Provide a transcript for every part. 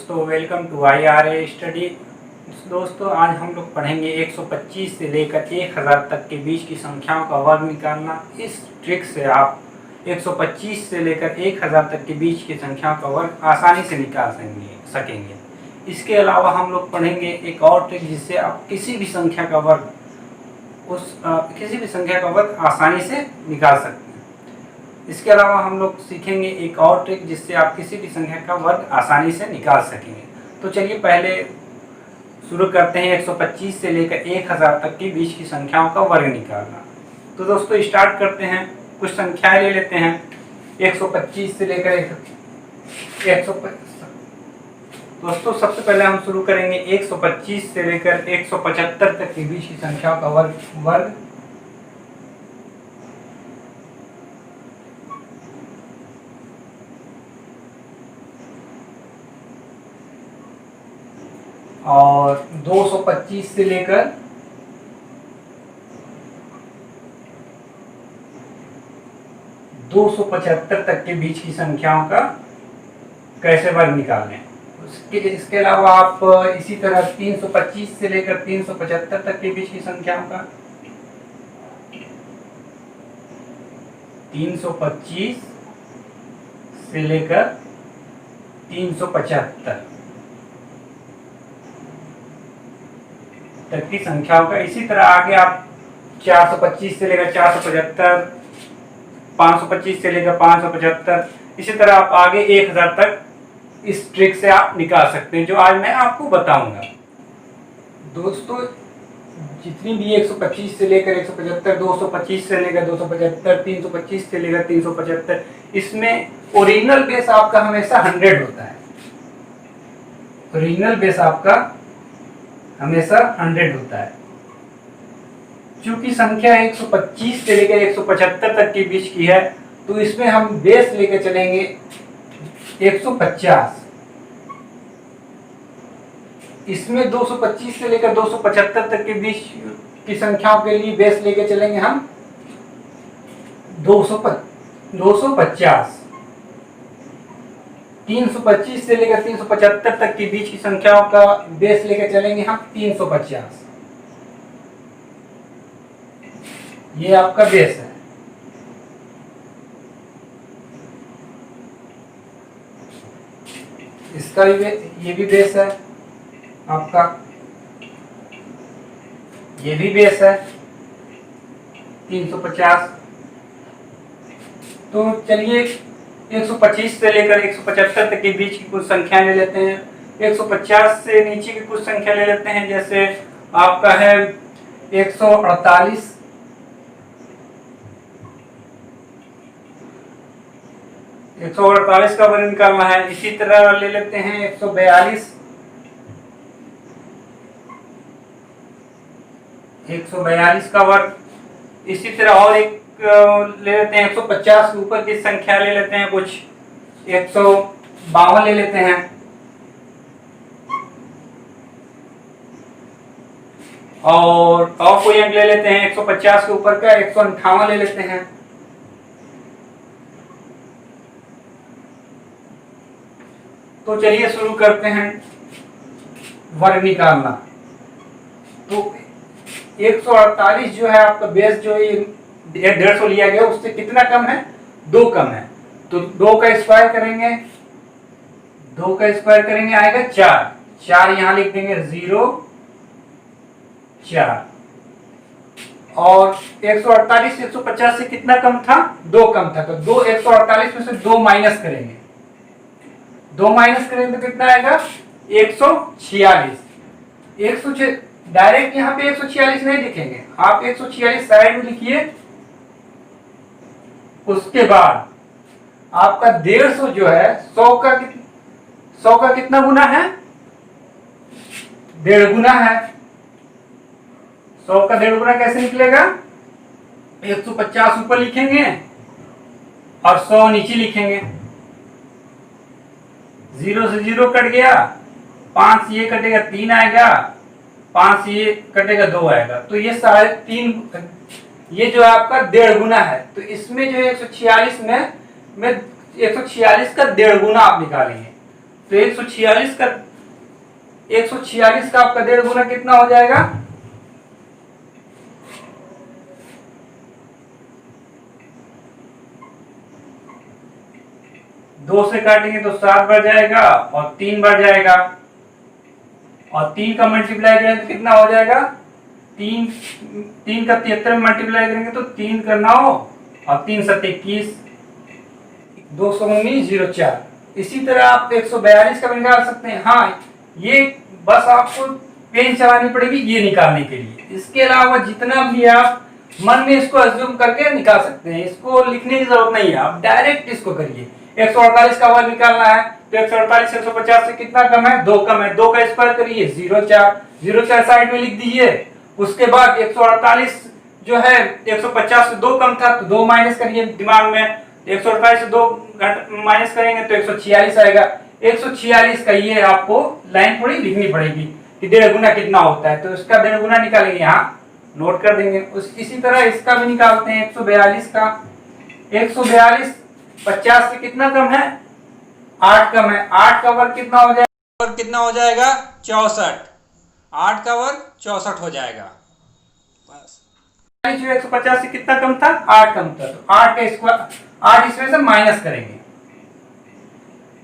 दोस्तों welcome to IRA study. दोस्तों आज हम लोग पढ़ेंगे 125 से लेकर 1000 तक के बीच की संख्याओं का वर्ग निकालना। इस ट्रिक से आप 125 से लेकर 1000 तक के बीच की संख्याओं का वर्ग आसानी से निकाल सकेंगे। इसके अलावा हम लोग पढ़ेंगे एक और ट्रिक जिससे आप किसी भी संख्या का वर्ग आसानी से निकाल सकते हैं। इसके अलावा हम लोग सीखेंगे एक और ट्रिक जिससे आप किसी भी संख्या का वर्ग आसानी से निकाल सकेंगे। तो चलिए पहले शुरू करते हैं 125 से लेकर 1000 तक के बीच की संख्याओं का वर्ग निकालना। तो दोस्तों स्टार्ट करते हैं, कुछ संख्याएं ले लेते हैं। 125 से लेकर 125। दोस्तों सबसे पहले हम शुरू करेंगे 125 से लेकर 175 तक के बीच की संख्याओं का वर्ग। और 225 से लेकर 275 तक के बीच की संख्याओं का कैसे वर्ग निकालें। इसके अलावा आप इसी तरह 325 से लेकर 375 तक के बीच की संख्याओं का 325 से लेकर 375 तक की संख्याओं का, इसी तरह आगे आप 425 से लेकर 475, 525 से लेकर 575, इसी तरह आप आगे 1000 तक इस ट्रिक से आप निकाल सकते हैं जो आज मैं आपको बताऊंगा। दोस्तों जितनी भी 125 से लेकर 175, 225 से लेकर 275, 325 से लेकर 375, इसमें ओरिजिनल बेस आपका हमेशा 100 होता है। ओरिजिनल बेस आपका हमेशा 100 होता है। चूंकि संख्या 125 से लेकर 175 तक के बीच की है तो इसमें हम बेस लेकर चलेंगे 150। इसमें 225 से लेकर 275 तक के बीच की संख्याओं के लिए बेस लेकर चलेंगे हम 250। 325 से लेकर 375 तक के बीच की संख्याओं का बेस लेकर चलेंगे हम 350। ये आपका बेस है। इसका भी ये भी बेस है आपका, ये भी बेस है 350। तो चलिए 125 से लेकर 175 तक के बीच की कुछ संख्या ले लेते हैं। 150 से नीचे की कुछ संख्या ले लेते हैं, जैसे आपका है 148, 148 का वर्ग निकालना है। इसी तरह ले लेते हैं 142, 142 का वर्ग। इसी तरह और एक ले लेते हैं 150 के ऊपर की संख्या ले लेते हैं, कुछ 152 ले लेते हैं। और कोई अंक ले लेते हैं 150 के ऊपर का 158 ले लेते हैं। तो चलिए शुरू करते हैं वर्ग निकालना। तो 148 जो है आपका बेस जो है 150 लिया गया, उससे कितना कम है? 2 कम है। तो 2 का स्क्वायर करेंगे, 2 का स्क्वायर करेंगे आएगा 4। 4 यहां लिख देंगे 0 4। और 148 से 150 से कितना कम था? 2 कम था। तो 148 में से 2 माइनस करेंगे, 2 माइनस करेंगे तो कितना आएगा? 146। डायरेक्ट यहाँ पे 146 नहीं लिखेंगे, आप 146 साइड में लिखिए। उसके बाद आपका 150 जो है 100 का कितना गुना है? 1.5 गुना है। 100 का 1.5 गुना कैसे निकलेगा? 150 ऊपर लिखेंगे और 100 नीचे लिखेंगे। 0 से 0 कट गया, 5 ये कटेगा 3 आएगा, 5 ये कटेगा 2 आएगा। तो ये 3.5, ये जो आपका 1.5 गुना है। तो इसमें जो है 146 में 146 का 1.5 गुना आप निकालेंगे। तो 146 का आपका 1.5 गुना कितना हो जाएगा? 2 से काटेंगे तो 7 बार जाएगा और 3 बार जाएगा, और 3 का मल्टीप्लाई करेंगे तो कितना हो जाएगा? 3 का 73 में मल्टीप्लाई करेंगे तो 3 का 9 और 3 7 21, 219.04। इसी तरह आप 142 का भी निकाल सकते हैं। हाँ, ये बस आपको पेन चलानी पड़ेगी ये निकालने के लिए। इसके अलावा जितना भी आप मन में इसको अज्यूम करके निकाल सकते हैं, इसको लिखने की जरूरत नहीं है, आप डायरेक्ट इसको करिए। 148 का वर्ग निकालना है तो 148 150 से कितना कम है? 2 कम है। 2 का स्क्वायर करिए 0.4 साइड में लिख दीजिए। उसके बाद 148 जो है 150 से 2 कम था तो 2 माइनस करिए दिमाग में। 148 से 2 माइनस करेंगे तो 146 आएगा। 146 का ये आपको लाइन थोड़ी लिखनी पड़ेगी कि 1.5 गुना कितना होता है, तो इसका 1.5 गुना निकालेंगे, यहाँ नोट कर देंगे। इसी तरह इसका भी निकालते हैं 142 का। 142 50 से कितना कम है? 8 कम है। 8 का वर्ग कितना हो जाएगा? वर्ग कितना हो जाएगा? 64। 8 का वर्ग 64 हो जाएगा। बस 150 से कितना कम था? 8 कम था, तो 8 का स्क्वायर, 8 इसमें से माइनस करेंगे।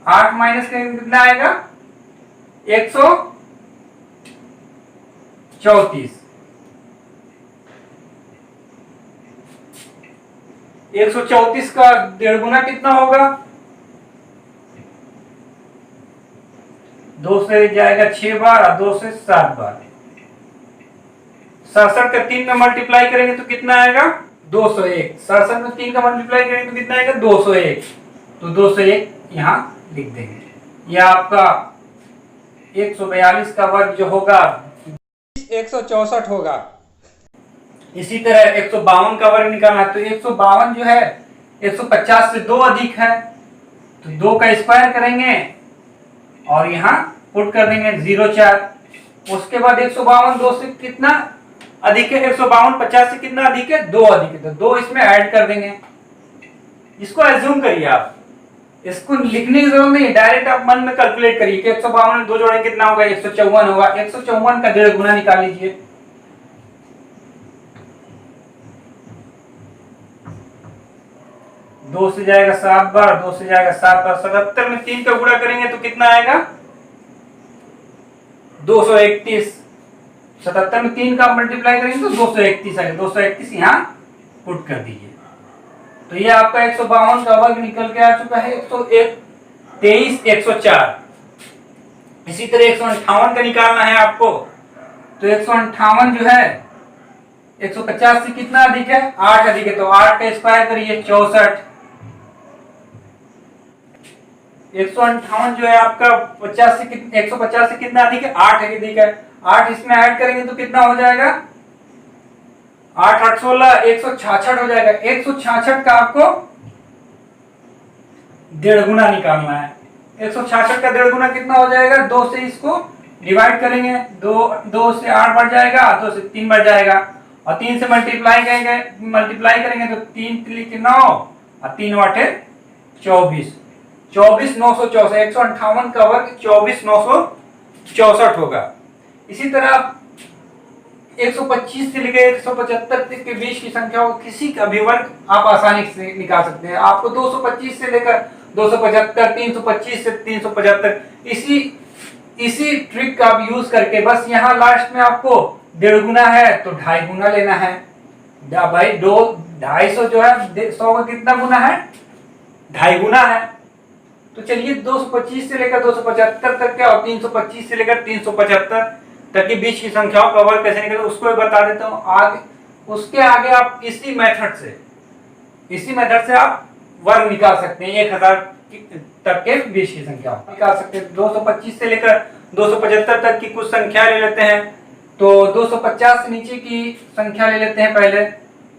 8 माइनस करेंगे कितना आएगा? 134। 134 का 1.5 गुना कितना होगा? 2 से जाएगा 6 बार और 2 से 7 बार। 67 का 3 में मल्टीप्लाई करेंगे तो कितना आएगा? 201। 67 में 3 का मल्टीप्लाई करेंगे तो कितना आएगा? 201। तो 201 यहाँ लिख देंगे। यह आपका 142 का वर्ग जो होगा 164 होगा। इसी तरह 152 का वर्ग निकालना है तो 152 जो है 150 से 2 अधिक है, तो 2 का स्क्वायर करेंगे और यहाँ पुट कर देंगे 0.4। उसके बाद 152 2 से कितना अधिक है? 152 50 से कितना अधिक है? 2 अधिक है, तो 2 इसमें ऐड कर देंगे। इसको एज्यूम करिए आप, इसको लिखने की जरूरत नहीं, डायरेक्ट आप मन में कैलकुलेट करिए कि 152 में 2 जोड़ेंगे कितना होगा? 154 होगा। 154 का 1.5 गुना निकाल लीजिए। 2 से जाएगा 7 बार, 2 से जाएगा 7 बार। 77 में 3 का गुणा करेंगे तो कितना आएगा? 231। 77 में 3 का मल्टीप्लाई करेंगे तो 231 आएगा। 231 यहाँ पुट कर दीजिए। तो ये आपका 152 का वर्ग निकल के आ चुका है 101 23 104। इसी तरह 158 का निकालना है आपको, तो 158 जो है 150 से कितना अधिक है? 8 अधिक है, तो 8 का स्क्वायर करिए 64। 158 जो है आपका 50 से 150 से कितना अधिक है? 8 अधिक है। 8 इसमें ऐड करेंगे तो कितना हो जाएगा? 8 8 16 166 हो जाएगा। 166 का आपको 1.5 गुना निकालना है। 166 का 1.5 गुना कितना हो जाएगा? 2 से इसको डिवाइड करेंगे, 2 से 8 बढ़ जाएगा, 2 से 3 बढ़ जाएगा, और 3 से मल्टीप्लाई करेंगे तो 3 3 9 और 3 8 24। 24 964। 158 का वर्ग 24 964 होगा। इसी तरह 125 से लेकर 175 तक के बीच की संख्याओं किसी का भी वर्ग आप आसानी से निकाल सकते हैं। आपको 225 से लेकर 275, 325 से 375, इसी ट्रिक का आप यूज करके बस यहाँ लास्ट में आपको 1.5 गुना है तो 2.5 गुना लेना है। भाई 250 जो है 100 का कितना गुना है? 2.5 गुना है। तो चलिए 225 से लेकर 275 तक के और 325 से लेकर 375 तक के बीच की संख्याओं का वर्ग कैसे निकले उसको बता देता हूँ। आगे उसके आगे आप इसी मेथड से आप वर्ग निकाल सकते हैं। 1000 तक के बीच की संख्या निकाल सकते हैं। 225 से लेकर 275 तक की कुछ संख्या ले लेते हैं। तो 250 से नीचे की संख्या ले लेते हैं पहले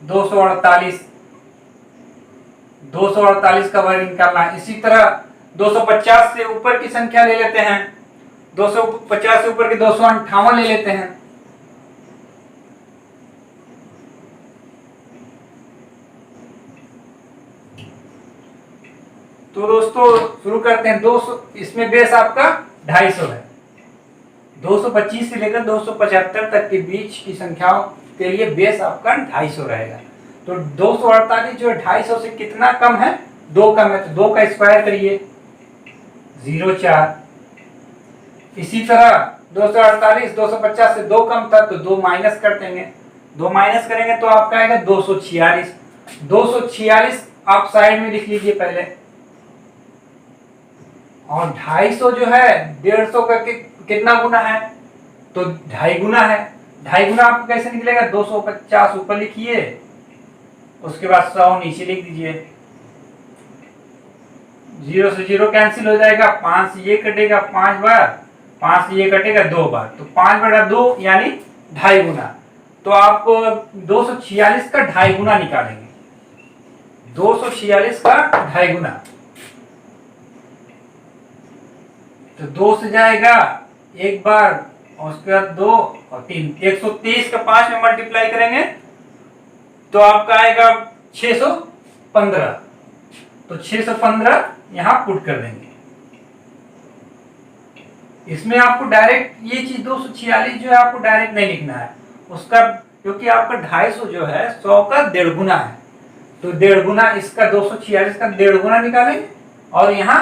248। 248 का वर्ग निकालना है। इसी तरह 250 से ऊपर की संख्या ले लेते हैं। 250 से ऊपर के 258 ले लेते हैं। तो दोस्तों शुरू करते हैं। 200, इसमें बेस आपका 250 है। 225 से लेकर 275 तक के बीच की संख्याओं के लिए बेस आपका 250 रहेगा। तो 248 जो है 250 से कितना कम है, 2 कम है, तो 2 का स्क्वायर करिए 0,4। इसी तरह 248 250 से 2 कम था तो 2 माइनस कर देंगे, 2 माइनस करेंगे तो आपका आएगा 246। 246 आप साइड में लिख लीजिए पहले। और 250 जो है 150 का कितना गुना है, तो 2.5 गुना है। 2.5 गुना आपको कैसे निकलेगा, 250 ऊपर लिखिए, उसके बाद 100 नीचे लिख दीजिए। 0 से 0 कैंसिल हो जाएगा, 5 से ये कटेगा 5 बार, 5 से ये कटेगा 2 बार, तो 5/2 यानी 2.5 गुना। तो आप 246 का 2.5 गुना निकालेंगे, 246 का 2.5 गुना। तो 2 से जाएगा एक बार, और उसके बाद 2 और 3, 123 का 5 में मल्टीप्लाई करेंगे तो आपका आएगा 615। तो 615 यहां पुट कर देंगे। इसमें आपको डायरेक्ट ये चीज 246 जो है आपको डायरेक्ट नहीं लिखना है उसका, क्योंकि आपका 250 जो है 100 का 1.5 गुना है। तो 1.5 गुना इसका 246 का 1.5 गुना निकालेंगे और यहाँ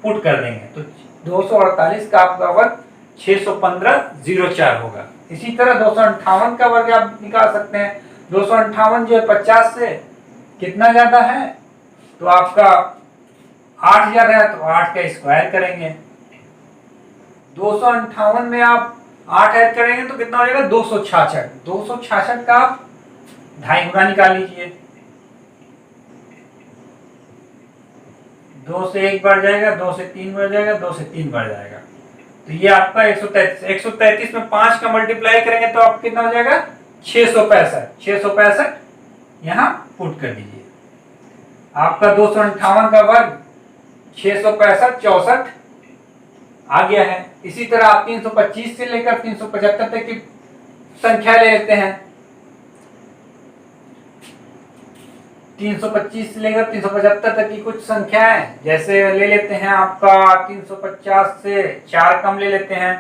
पुट कर देंगे। तो 248 का आपका वर्ग 615/04 होगा। इसी तरह 258 का वर्ग आप निकाल सकते हैं। 258 जो है 50 से कितना ज्यादा है, तो आपका 8 ज्यादा है, तो 8 का स्क्वायर करेंगे। 258 में आप 8 ऐड करेंगे तो कितना हो जाएगा, 266। 266 का आप 2.5 गुना निकाल लीजिए। 2 से 1 बढ़ जाएगा, 2 से 3 बढ़ जाएगा, 2 से 3 बढ़ जाएगा, तो ये आपका 133। 133 में 5 का मल्टीप्लाई करेंगे तो आप कितना हो जाएगा, 665। 665 यहाँ पुट कर दीजिए। आपका 258 का वर्ग 665 64 आ गया है। इसी तरह आप 325 से लेकर 375 तक की संख्या ले लेते हैं। 325 से लेकर 375 तक की कुछ संख्याएं, जैसे ले लेते हैं आपका 350 से 4 कम ले लेते हैं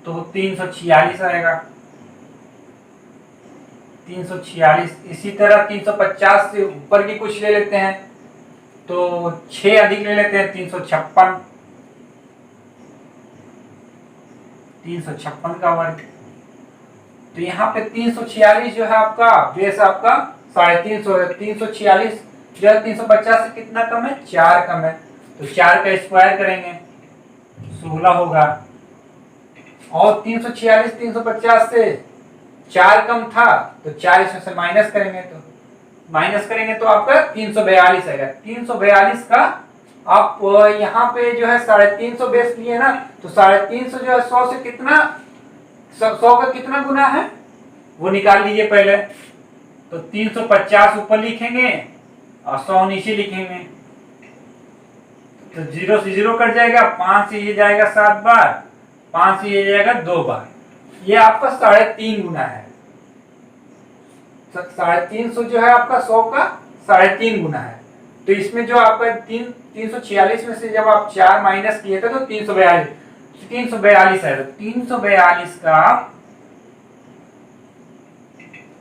तो 346 आएगा, 346। इसी तरह 350 से ऊपर की कुछ ले लेते हैं तो 6 अधिक ले लेते हैं, 356। 356 का वर्ग। तो यहाँ पे 346 जो है आपका बेस आपका 350 है। 346 जो है 350 से कितना कम है, 4 कम है, तो 4 का स्क्वायर करेंगे 16 होगा। और 346 350 से 4 कम था तो 4 इसमें से माइनस करेंगे तो आपका 342 आएगा। 342 का आप यहाँ पे जो है 350 बेस लिए ना, तो 350 जो है 100 से कितना, 100 का कितना गुना है वो निकाल लीजिए पहले। तो 350 ऊपर लिखेंगे और 100 नीचे लिखेंगे, तो 0 से 0 कट जाएगा, 5 से ये जाएगा 7 बार, 5 से ये जाएगा 2 बार, ये आपका 3.5 गुना है। 350 जो है आपका 100 का 3.5 गुना है। तो इसमें जो आपका 346 में से जब आप 4 माइनस किए थे तो 342 है। 342 का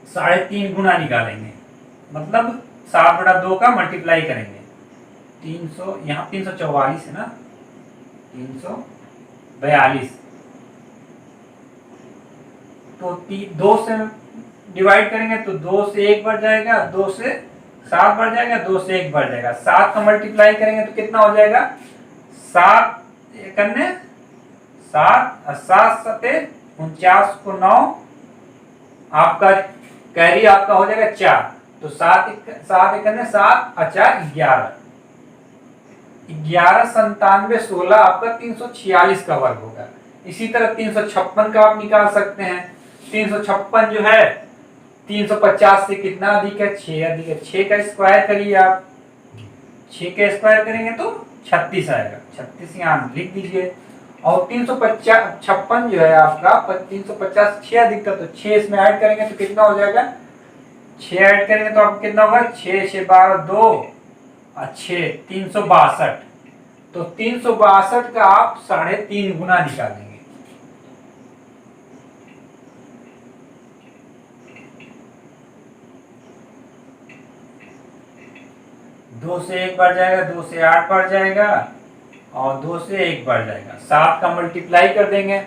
3.5 गुना निकालेंगे, मतलब 7/2 का मल्टीप्लाई करेंगे। 300 यहाँ 344 है ना, 342 तो 2 से डिवाइड करेंगे तो 2 से 1 बढ़ जाएगा, 2 से 7 बढ़ जाएगा, 2 से 1 बढ़ जाएगा। 7 का मल्टीप्लाई करेंगे तो कितना हो जाएगा, 7 करने 7 और 7 सते 49 को 9, आपका कैरी आपका हो जाएगा 4, तो 7 करने 7 और 4 11, 11 97 16 आपका 346 का वर्ग होगा। इसी तरह 356 का आप निकाल सकते हैं। 356 जो है 350 से कितना अधिक है, 6 अधिक है, 6 का स्क्वायर करिए आप, 6 का स्क्वायर करेंगे तो 36 आएगा, 36 यहाँ लिख दीजिए। और 356 जो है आपका 350 6 अधिक था तो 6 इसमें ऐड करेंगे तो कितना हो जाएगा, 6 ऐड करेंगे तो आपको कितना होगा, 6 6 12 2 अच्छे 362, तो 362 का आप 3.5 गुना निकालेंगे। दो से 1 बढ़ जाएगा, 2 से 8 बढ़ जाएगा और 2 से 1 बढ़ जाएगा। 7 का मल्टीप्लाई कर देंगे,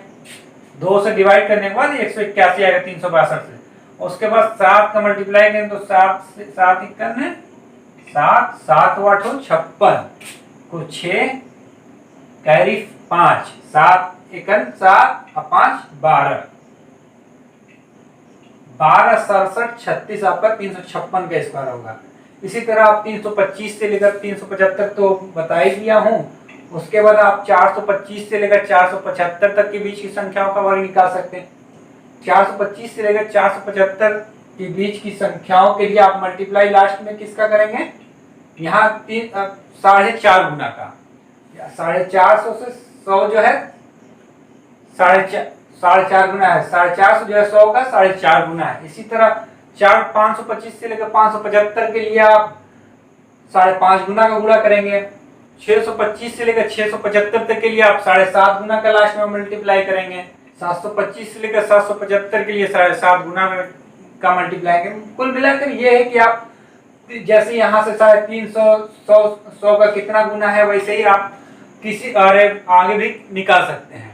2 से डिवाइड करने के बाद 181 आएगा 362 से। उसके बाद 7 का मल्टीप्लाई करें तो 7 से 7 51 है, 7 7 8 56 को 6 कैरी 5, 7 51 7 और 5 12, 12 67 36 आपका 356 का स्क्वायर होगा। इसी तरह आप 325 से लेकर 375 तो बता ही दिया हूं। उसके बाद आप 425 से लेकर 475 तक के बीच की संख्याओं का वर्ग निकाल सकते हैं। 425 से लेकर 475 के बीच की संख्याओं के लिए आप मल्टीप्लाई लास्ट में किसका करेंगे, यहाँ 4.5 गुना का, 450 से 100 जो है 4.5 गुना है, 450 जो है 100 का 4.5 गुना है। इसी तरह 525 से लेकर 575 के लिए आप 5.5 गुना का गुणा करेंगे। 625 से लेकर 675 तक के लिए आप 7.5 गुना का लास्ट में मल्टीप्लाई करेंगे। 725 से लेकर 775 के लिए 7.5 गुना का मल्टीप्लाई करेंगे। कुल मिलाकर ये है कि आप जैसे यहाँ से 350 100 का कितना गुना है, वैसे ही आप किसी आगे भी निकाल सकते हैं।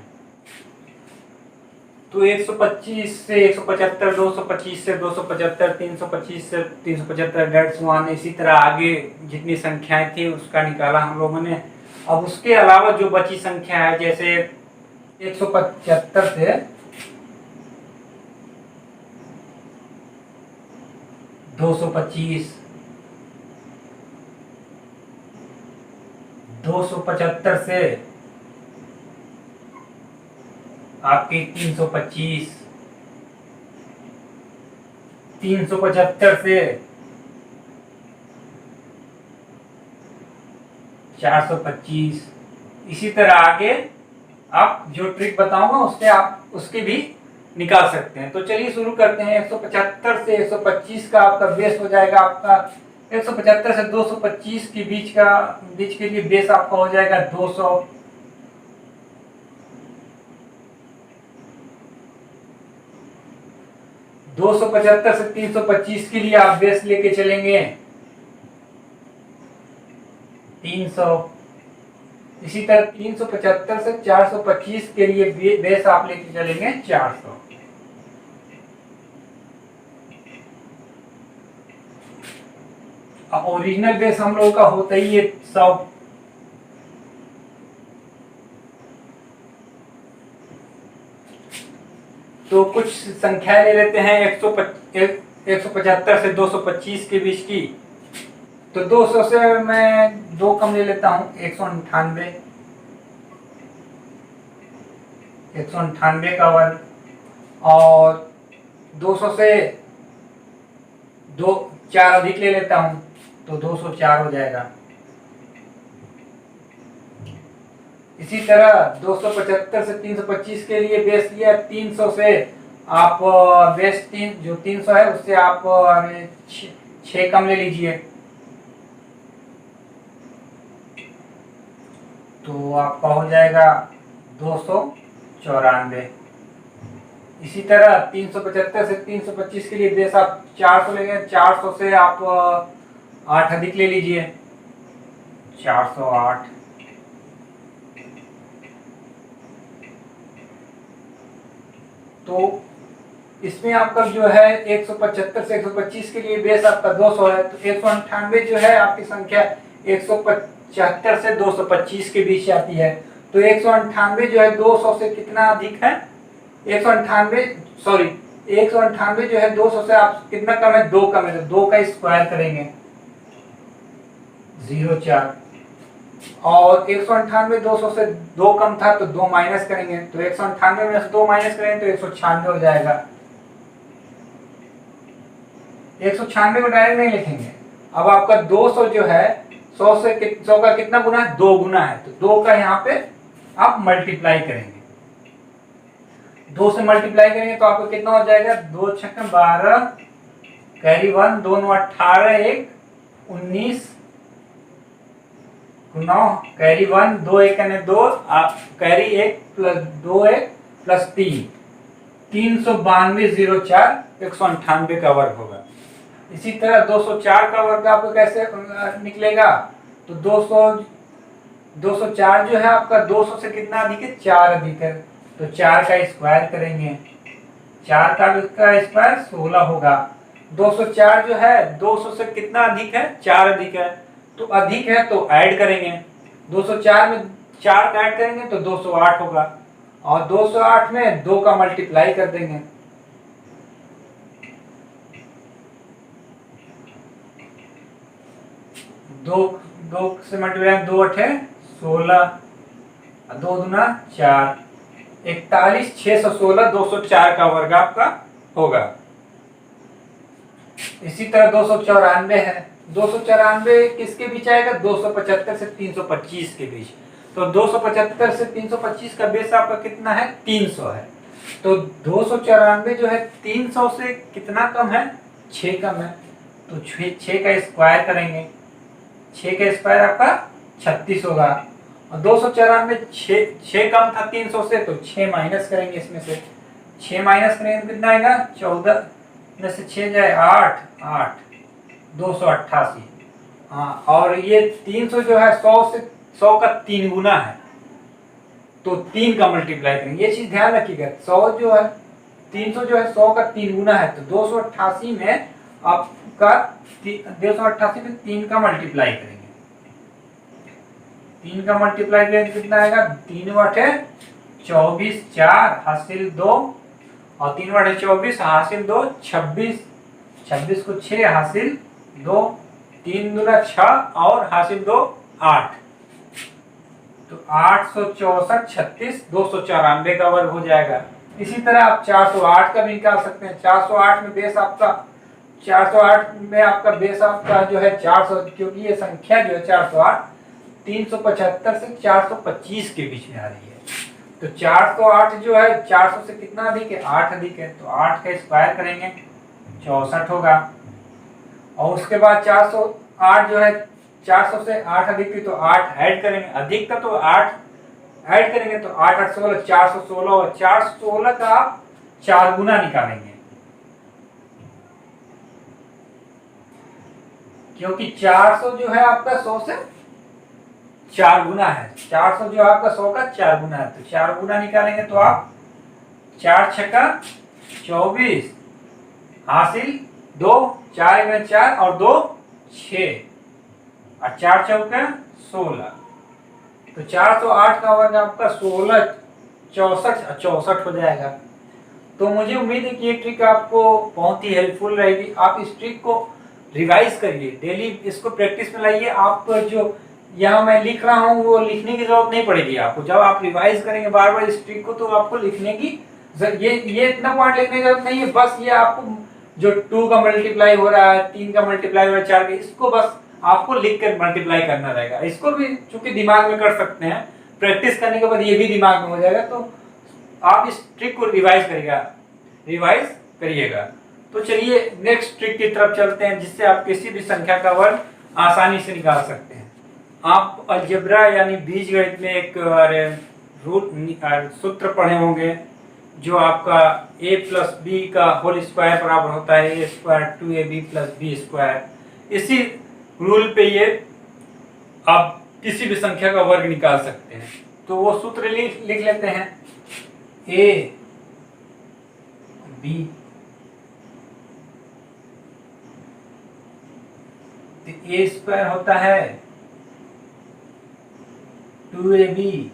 तो 125 से 175, 225 से 275, 325 से 375 डेट्स 1, इसी तरह आगे जितनी संख्याएं थी उसका निकाला हम लोगों ने। अब उसके अलावा जो बची संख्या है, जैसे 175 से 225, 275 से आपकी 325, 375 से 425, इसी तरह आगे आप जो ट्रिक बताऊंगा उससे आप उसकी भी निकाल सकते हैं। तो चलिए शुरू करते हैं। 175 से 125 का आपका बेस हो जाएगा, आपका 175 से 225 के बीच के लिए बेस आपका हो जाएगा 200। 275 से 325 के लिए आप बेस लेके चलेंगे 300। इसी तरह 375 से 425 के लिए बेस आप लेके चलेंगे 400। ओरिजिनल बेस हम लोगों का होता ही है 100। तो कुछ संख्याएं ले लेते हैं 175 से 225 के बीच की। तो 200 से मैं 2 कम ले लेता हूं, 198, 198 का वर्ग। और 200 से 4 अधिक ले लेता हूं तो 204 हो जाएगा। इसी तरह 275 से 325 के लिए बेस लिया 300 से आप बेस 300 है उससे आप 6 कम ले लीजिए तो आपका हो जाएगा 294। इसी तरह 375 से 325 के लिए बेस आप 400 लेंगे, 400 से आप 8 अधिक ले लीजिए 408। तो इसमें आपका जो है 175 से 125 के लिए बेस आपका 200 है। तो 198 जो है आपकी संख्या 175 से 225 के बीच आती है। तो 198 जो है 200 से कितना अधिक है, 198 जो है 200 से आप कितना कम है, 2 कम है। तो 2 का स्क्वायर करेंगे 04। और 198 200 से 2 कम था तो 2 माइनस करेंगे। तो 198 में से 2 माइनस करेंगे तो 196 हो जाएगा। 196 को डायरेक्ट नहीं लिखेंगे। अब आपका 200 जो है 100 का कितना गुना है, 2 गुना है। तो 2 का यहाँ पे आप मल्टीप्लाई करेंगे, 2 से मल्टीप्लाई करेंगे तो आपको कितना हो जाएगा, 2 छक्के 12 कैरी 1, 2 9 18 1 19 9 कैरी 1, 2 एक 2, कैरी 1 प्लस 2 1 प्लस 3, 39204 198 का वर्ग होगा। इसी तरह 204 का वर्ग आपको कैसे निकलेगा, तो 204 जो है आपका 200 से कितना अधिक है, 4 अधिक है, तो 4 का स्क्वायर करेंगे, 4 का स्क्वायर 16 होगा। 204 जो है 200 से कितना अधिक है, 4 अधिक है, तो अधिक है तो ऐड करेंगे, 204 में 4 ऐड करेंगे तो 208 होगा, और 208 में 2 का मल्टीप्लाई कर देंगे, दो से मल्टीप्लाई 2 8 16, 2 दूना 4, 41 616 204 का वर्ग आपका होगा। इसी तरह 294 है, 294 किसके बीच आएगा, 275 से 325 के बीच, तो 275 से 325 का बेस आपका कितना है, 300 है, तो 294 जो है 300 से कितना कम है, 6 कम है, तो 6 का स्क्वायर करेंगे, 6 का स्क्वायर आपका 36 होगा, और 294 6 कम था 300 से, तो 6 माइनस करेंगे, इसमें से 6 माइनस करेंगे तो कितना आएगा, 14 में से 6 जाए 8 8 288। हाँ, और ये 300 जो है 100 का 3 गुना है, तो 3 का मल्टीप्लाई करेंगे, ये चीज ध्यान रखिएगा, 100 जो है 300 जो है 100 का 3 गुना है, तो 288 में आपका 288 में 3 का मल्टीप्लाई करेंगे, 3 का मल्टीप्लाई करेंगे कितना आएगा, 3 बटे 24 4 हासिल 2, और 3 बटे 24 हासिल 2 26, 26 को 6 हासिल 2, 3 दूना 6 और हासिल 2 8, तो 864 36 294 का वर्ग हो जाएगा। इसी तरह आप 408 का भी निकाल सकते हैं, 408 में बेस आपका 408 में आपका बेस आपका जो है 400, क्योंकि ये संख्या जो है 408 375 से 425 के बीच में आ रही है, तो 408 जो है 400 से कितना अधिक है, 8 अधिक है, तो 8 का स्क्वायर करेंगे 64 होगा, और उसके बाद 408 जो है 400 से 8 अधिक थी, तो 8 ऐड करेंगे, अधिक का तो 8 ऐड करेंगे, तो 8 8 16 416, और 416 का आप 4 गुना निकालेंगे, क्योंकि 400 जो है आपका 100 से 4 गुना है, 400 जो आपका 100 का 4 गुना है, तो 4 गुना निकालेंगे तो आप 4 छक्का 24 हासिल 2, 4 में 4 और 2 6, और 4 चौका 16, तो 408 का वर्ग आपका 16 64 हो जाएगा। तो मुझे उम्मीद है कि ये ट्रिक आपको बहुत ही हेल्पफुल रहेगी, आप इस ट्रिक को रिवाइज करिए, डेली इसको प्रैक्टिस में लाइए, आप जो यहाँ मैं लिख रहा हूँ वो लिखने की जरूरत नहीं पड़ेगी आपको, जब आप रिवाइज करेंगे बार बार इस ट्रिक को, तो आपको लिखने की ये इतना पॉइंट लिखने की जरूरत नहीं है, बस ये आपको जो 2 का मल्टीप्लाई हो रहा है, 3 का मल्टीप्लाई हो रहा है, 4 का, इसको बस आपको लिख कर मल्टीप्लाई करना रहेगा, इसको भी चूंकि दिमाग में कर सकते हैं, प्रैक्टिस करने के बाद ये भी दिमाग में हो जाएगा, तो आप इस ट्रिक को रिवाइज करिएगा। तो चलिए नेक्स्ट ट्रिक की तरफ चलते हैं, जिससे आप किसी भी संख्या का वर्ग आसानी से निकाल सकते हैं। आप अलजेब्रा यानी बीजगणित में एक सूत्र पढ़े होंगे, जो आपका a प्लस बी का होल स्क्वायर बराबर होता है a square 2ab plus b square. इसी रूल पे ये आप किसी भी संख्या का वर्ग निकाल सकते हैं, तो वो सूत्र लिख लेते हैं, a b a स्क्वायर होता है 2ab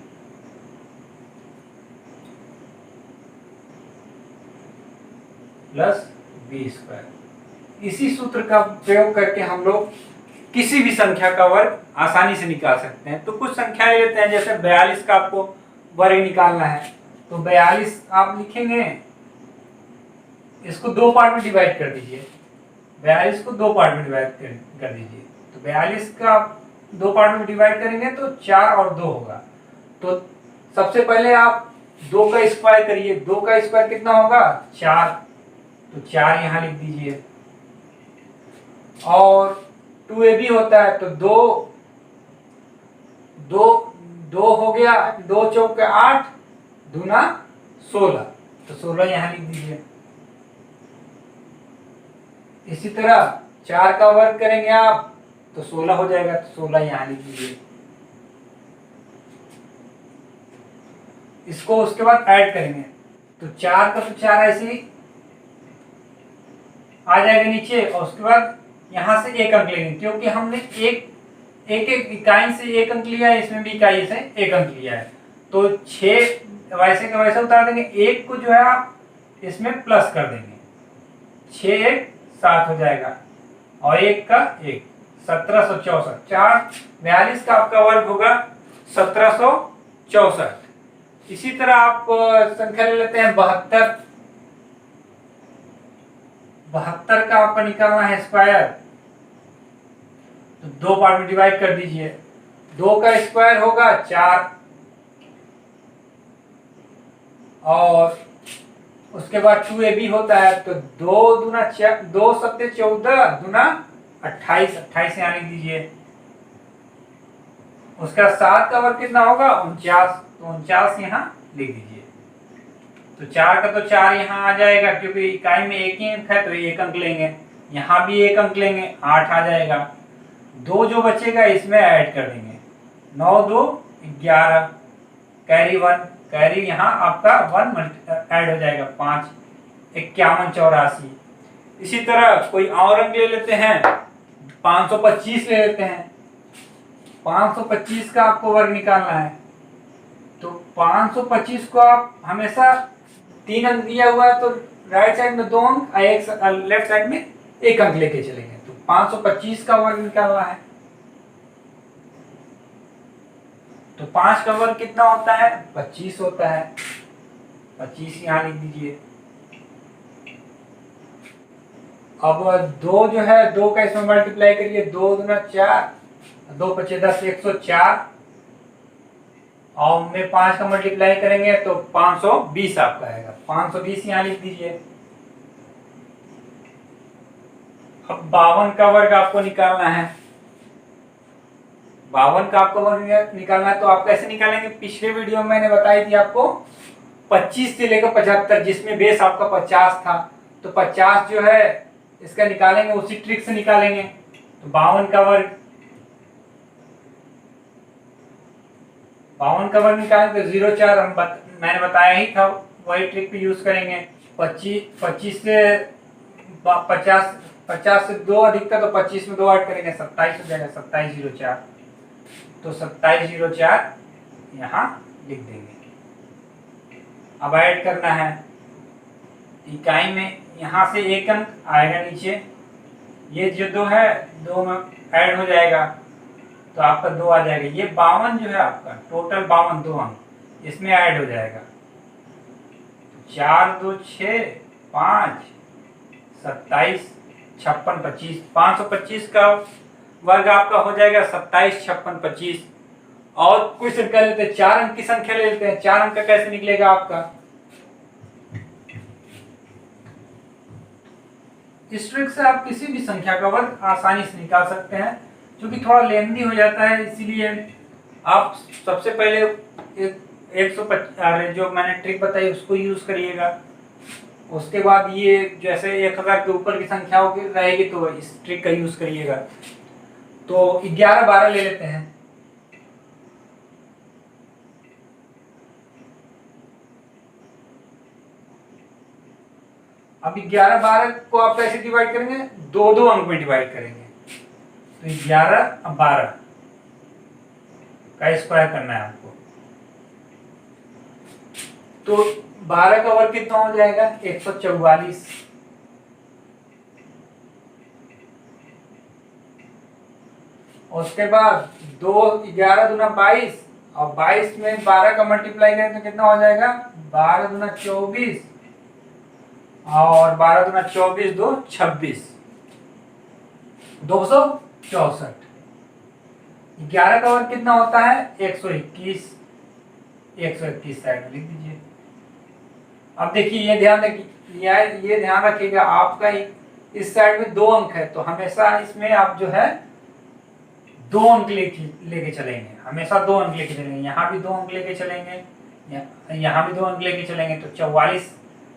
प्लस बी स्क्वायर। इसी सूत्र का प्रयोग करके हम लोग किसी भी संख्या का वर्ग आसानी से निकाल सकते हैं। तो कुछ संख्याएं लेते हैं, जैसे 42 का आपको वर्ग निकालना है, तो 42 आप लिखेंगे, इसको 2 पार्ट में डिवाइड कर दीजिए, 42 को 2 पार्ट में डिवाइड कर दीजिए, तो 42 का 2 पार्ट में डिवाइड करेंगे तो 4 और 2 होगा। तो सबसे पहले आप 2 का स्क्वायर करिए, 2 का स्क्वायर कितना होगा 4, तो 4 यहां लिख दीजिए, और 2ab होता है तो 2 दो दो हो गया, 2 चौके 8 दूना 16, तो 16 यहाँ लिख दीजिए। इसी तरह 4 का वर्ग करेंगे आप तो 16 हो जाएगा, तो 16 यहाँ लिख दीजिए। इसको उसके बाद ऐड करेंगे तो 4 का तो 4 ऐसे ही आ जाएगा नीचे, और उसके बाद यहाँ से 1 अंक लेंगे, क्योंकि हमने एक इकाई से 1 अंक लिया है, इसमें भी इकाई से 1 अंक लिया है, तो 6 वैसे का वैसे उतार देंगे। 1 को जो है आप इसमें प्लस कर देंगे, 6 1 7 हो जाएगा, और 1 का 1 1764। 4 42 का आपका वर्ग होगा 1764। इसी तरह आप संख्या ले लेते हैं 72। 72 का आपको निकालना है स्क्वायर, तो 2 पार्ट में डिवाइड कर दीजिए। 2 का स्क्वायर होगा 4, और उसके बाद 2ab होता है, तो 2 दूना 2 सत्ते 14 दूना 28, 28 यहाँ लिख दीजिए। उसका 7 का वर्ग कितना होगा 49, तो 49 यहाँ लिख दीजिए। तो 4 का तो 4 यहाँ आ जाएगा, क्योंकि इकाई में 1 ही अंक है तो 1 अंक लेंगे, यहाँ भी 1 अंक लेंगे, 8 आ जाएगा। 2 जो बचेगा इसमें ऐड कर देंगे, 9 2 11, कैरी 1, कैरी यहाँ आपका 1 ऐड हो जाएगा, 5 51 84। इसी तरह कोई और अंक ले लेते हैं, 525 ले लेते हैं। 525 का आपको वर्ग निकालना है, तो 525 को आप हमेशा 3 अंक दिया हुआ है तो राइट साइड में 2 अंक, एक लेफ्ट साइड में 1 अंक लेके चलेंगे, तो 525 का वर्ग निकालना है। तो 5 का वर्ग कितना होता है 25 होता है, 25 यहाँ लिख दीजिए। अब 2 जो है 2 का इसमें मल्टीप्लाई करिए, 2 दूना 4, 2 पचे 10, 104, और में 5 का मल्टीप्लाई करेंगे तो 520 आपका आएगा, 520 यहाँ लिख दीजिए। अब 52 का वर्ग आपको निकालना है। 52 का आपको वर्ग निकालना है तो आप कैसे निकालेंगे, पिछले वीडियो में मैंने बताई थी आपको 25 से लेकर 75, जिसमें बेस आपका 50 था, तो 50 जो है इसका निकालेंगे, उसी ट्रिक से निकालेंगे। तो 52 का वर्ग निकालेंगे तो 04 मैंने बताया ही था, वही ट्रिक पे यूज करेंगे। 25 से 50 से 2 अधिक था तो 25 में 2 ऐड करेंगे, 27 हो जाएगा, 2704, तो 2704 यहाँ लिख देंगे। अब ऐड करना है, इकाई में यहाँ से 1 अंक आएगा नीचे, ये जो 2 है 2 में ऐड हो जाएगा तो आपका 2 आ जाएगा। ये 52 जो है आपका टोटल 52 2 अंक इसमें ऐड हो जाएगा, 4 2 6 5 27 56 25, 525 का वर्ग आपका हो जाएगा 27 56 25। और क्वेश्चन कर लेते हैं, 4 अंक की संख्या ले लेते हैं। 4 अंक का कैसे निकलेगा आपका, इस ट्रिक से आप किसी भी संख्या का वर्ग आसानी से निकाल सकते हैं, क्योंकि थोड़ा लेंदी हो जाता है, इसीलिए आप सबसे पहले 125 जो मैंने ट्रिक बताई उसको यूज करिएगा। उसके बाद ये जैसे 1000 के ऊपर की संख्या रहेगी तो इस ट्रिक का यूज करिएगा। तो 11 12 ले लेते हैं। अब 11 12 को आप कैसे डिवाइड करेंगे, 2 2 अंक में डिवाइड करेंगे, तो 11 अब 12 का स्क्वायर करना है आपको, तो 12 का वर्ग कितना हो जाएगा 144। उसके बाद 2 11 दूना 22, और 22 में 12 का मल्टीप्लाई करें तो कितना हो जाएगा 12 दूना 24, और 12 दूना 24 2 26, 264। 11 का वर्ग कितना होता है 121, 121 साइड में लिख दीजिए। अब देखिए ये ध्यान रखिएगा, आपका इस साइड में 2 अंक है तो हमेशा इसमें आप जो है 2 अंक लेके चलेंगे, हमेशा 2 अंक लेके चलेंगे। यहाँ भी 2 अंक लेके चलेंगे, यहाँ भी 2 अंक लेके चलेंगे। तो 44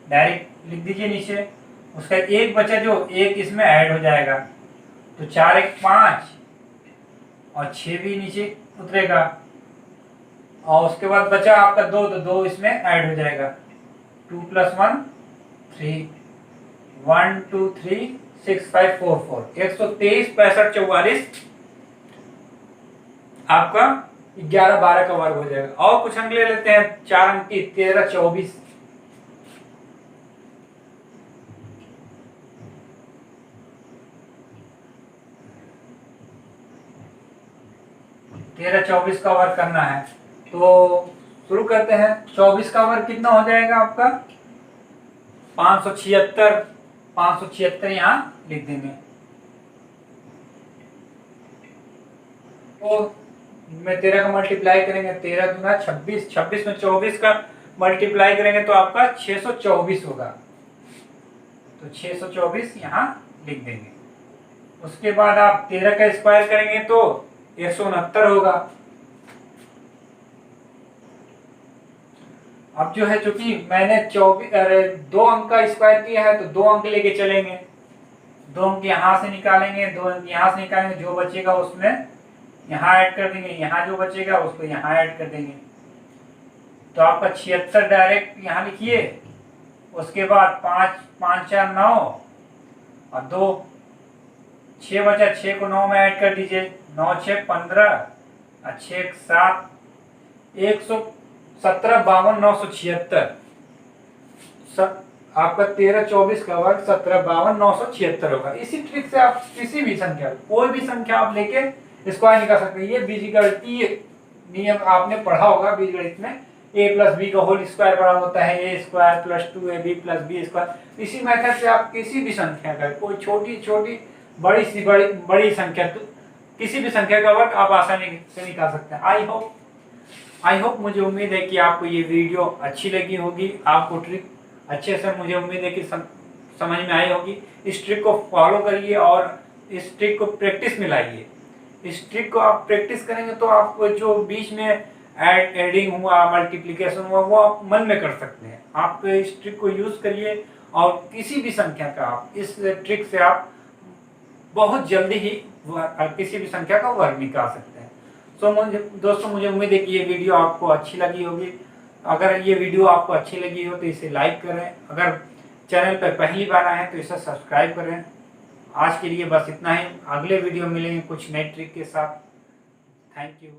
डायरेक्ट लिख दीजिए नीचे। उसका एक बचा जो एक इसमें ऐड हो जाएगा, तो 4 1 5 और 6 भी नीचे उतरेगा। और उसके बाद बचा आपका 2, तो 2 इसमें ऐड हो जाएगा। 2 + 1 3, 1 2 3 6 5 4 4 123 65 44 आपका 11 12 का वर्ग हो जाएगा। और कुछ अंक ले लेते हैं 4 अंक की, 13 24 13 24 का वर्ग करना है। तो शुरू करते हैं। 24 का वर्ग कितना हो जाएगा आपका 576। 576 यहाँ लिख देंगे। तो में 13 का मल्टीप्लाई करेंगे, 13 दूना 26, 26 में 24 का मल्टीप्लाई करेंगे तो आपका 624 होगा। तो 624 यहाँ लिख देंगे। उसके बाद आप 13 का स्क्वायर करेंगे तो 169 होगा। अब जो है, चूंकि मैंने 2 अंक का स्क्वायर किया है तो 2 अंक लेके चलेंगे। 2 अंक यहाँ से निकालेंगे, 2 अंक यहाँ से निकालेंगे, जो बचेगा उसमें यहाँ ऐड कर देंगे, यहाँ जो बचेगा उसको यहाँ ऐड कर देंगे। तो आपका 76 डायरेक्ट यहाँ लिखिए। उसके बाद 5 5 4 9 और 2 6 बचा, 6 को 9 में ऐड कर दीजिए। 9 6 15 और 6 7 117 52 976। आपका 13 24 का वर्ग 17 52 976 होगा। इसी ट्रिक से आप किसी भी संख्या, कोई भी संख्या आप लेके स्क्वायर निकाल सकते हैं। ये बीजगणितीय नियम आपने पढ़ा होगा बीजगणित में। a + b का होल स्क्वायर बराबर होता है a² + 2ab + b²। इसी मेथड से आप किसी भी संख्या का, कोई छोटी छोटी बड़ी संख्या, तो किसी भी संख्या का वर्ग आप आसानी से निकाल सकते हैं। आई होप मुझे उम्मीद है कि आपको ये वीडियो अच्छी लगी होगी। आपको ट्रिक अच्छे से, मुझे उम्मीद है कि समझ में आई होगी। इस ट्रिक को फॉलो करिए और इस ट्रिक को प्रैक्टिस में लाइए। इस ट्रिक को आप प्रैक्टिस करेंगे तो आपको जो बीच में एडिंग हुआ, मल्टीप्लिकेशन हुआ, वो आप मन में कर सकते हैं। आप इस ट्रिक को यूज करिए और किसी भी संख्या का आप इस ट्रिक से आप बहुत जल्दी ही किसी भी संख्या का वर्ग निकाल सकते हैं। दोस्तों मुझे उम्मीद है कि ये वीडियो आपको अच्छी लगी होगी। अगर ये वीडियो आपको अच्छी लगी हो तो इसे लाइक करें। अगर चैनल पर पहली बार आए हैं तो इसे सब्सक्राइब करें। आज के लिए बस इतना ही। अगले वीडियो मिलेंगे कुछ नई ट्रिक के साथ। Thank you.